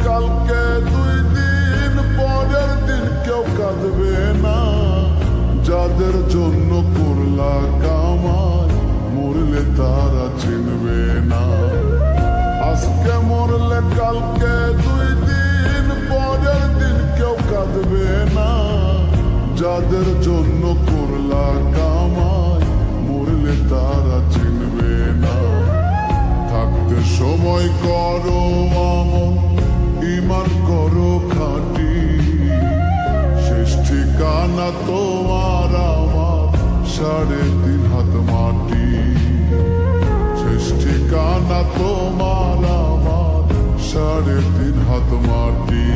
কালকে 2 দিন পরের দিন কেউ কাঁদবে না। যাদের জন্য করলা কামাই মরলে তারা চিনবে না। আজকে মরলে কালকে 2 দিন পরের দিন কেউ কাঁদবে না। যাদের জন্য করলা কামাই মরলে তারা চিনবে না। থাকতে সময় করো আমল, ঈমান করো খাঁটি। শেষ ঠিকানা তোমার আমার 3.5 হাত মাটি। শেষ ঠিকানা তোমার আমার 3.5 হাত মাটি।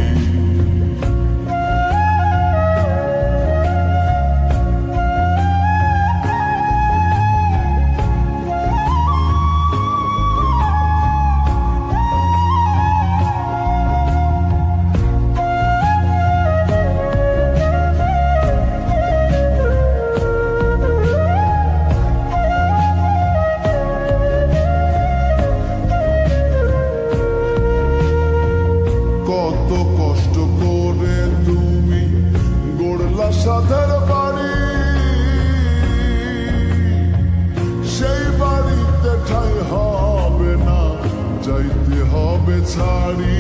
কত কষ্ট করে তুমি গড়লা সাধের বাড়ি, সেই বাড়িতে ঠাঁই হবে না, যাইতে হবে ছাড়ি।